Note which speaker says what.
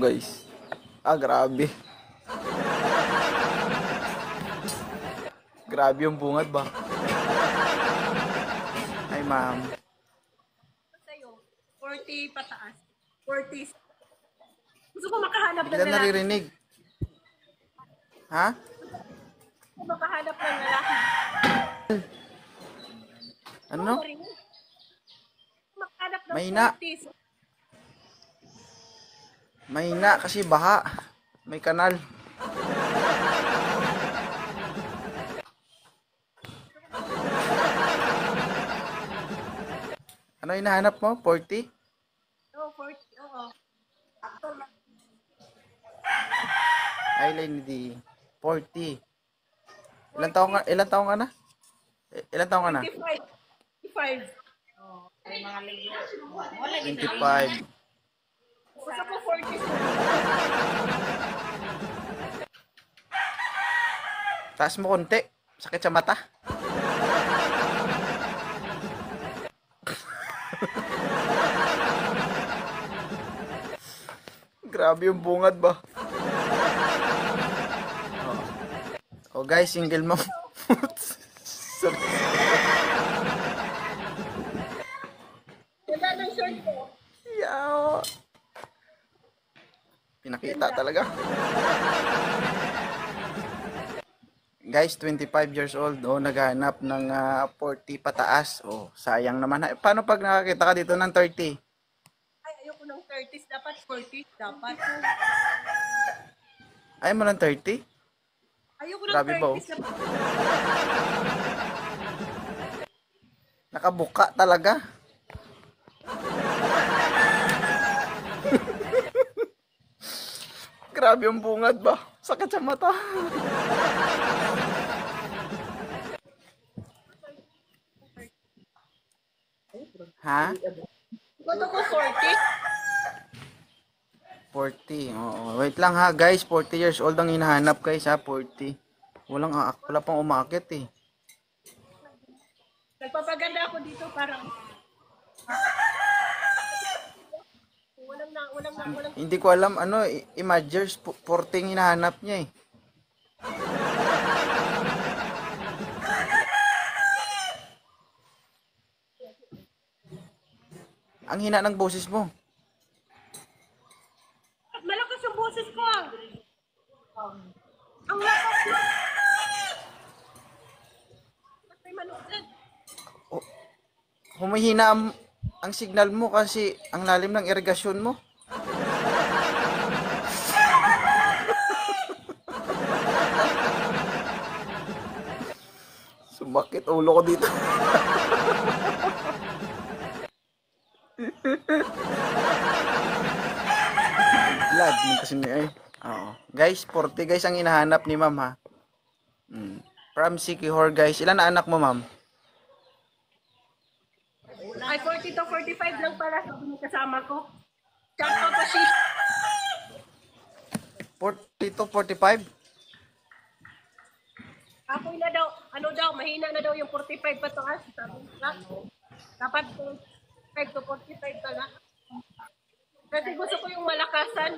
Speaker 1: guys. Grabe. Grabe yung bungad ba? Ay, ma'am.
Speaker 2: Sa'yo, 40 pataas. 40. Gusto ko makahanap
Speaker 1: Hindi
Speaker 2: ng
Speaker 1: kita
Speaker 2: lalaki.
Speaker 1: naririnig. Ha?
Speaker 2: Gusto ko makahanap ng lalaki.
Speaker 1: Ano?
Speaker 2: Makahanap ng
Speaker 1: Mahina.
Speaker 2: 40s.
Speaker 1: Mahina kasi baha. May kanal. Ano hinahanap mo? 40?
Speaker 2: Oo, 40. Oo. Actor lang.
Speaker 1: Ay, Lady. 40. Ilan taong ka na? Ilan taong ka na?
Speaker 2: 25. 25.
Speaker 3: Ay, mga ligo. Wala din.
Speaker 1: 25.
Speaker 2: Gusto ko 40s.
Speaker 1: Taas mo konti. Sakit sa mata. Grabe yung bungad ba? Oh, guys, single mom.
Speaker 2: Ganda ng short ko.
Speaker 1: Yaw. Pinakita talaga. Guys, 25 years old, oh, naghahanap ng 40 pataas. Oh, sayang naman. Paano pag nakakita ka dito ng 30?
Speaker 2: Ay, ayoko ng 30s. Dapat 40s. Dapat.
Speaker 1: Ayaw mo ng 30?
Speaker 2: Ayoko ng
Speaker 1: Grabe ba, oh?
Speaker 2: 30s. Dapat.
Speaker 1: Nakabuka talaga. Grabe yung bungad ba? Sakit sa mata. Ha?
Speaker 2: Gusto ko 40.
Speaker 1: 40. Oo. Wait lang ha, guys. 40 years old ang hinahanap, guys, ha. 40. Wala pang umakit eh.
Speaker 2: Nagpapaganda ako dito parang walang
Speaker 1: Hindi ko alam ano, imagers 40 ang hinahanap niya eh. Ang hina ng boses mo.
Speaker 2: malakas yung boses ko ah. Ang lakas. May manuksan.
Speaker 1: Humihina ang signal mo kasi ang lalim ng irigasyon mo. Sumakit ulo ko dito. Blood kasi niya eh. Oo. Guys, 40 guys ang hinahanap ni ma'am ha. From Sikihor guys. Ilan na anak mo ma'am?
Speaker 2: Ay, 40 to 45 lang pala sa kasama ko. Tsaka pa si
Speaker 1: 40 to 45?
Speaker 2: Apoy na daw, ano daw, mahina na daw yung 45 pataas. Sabi nga, dapat 45 to 45 pala. Kasi gusto ko yung malakasan.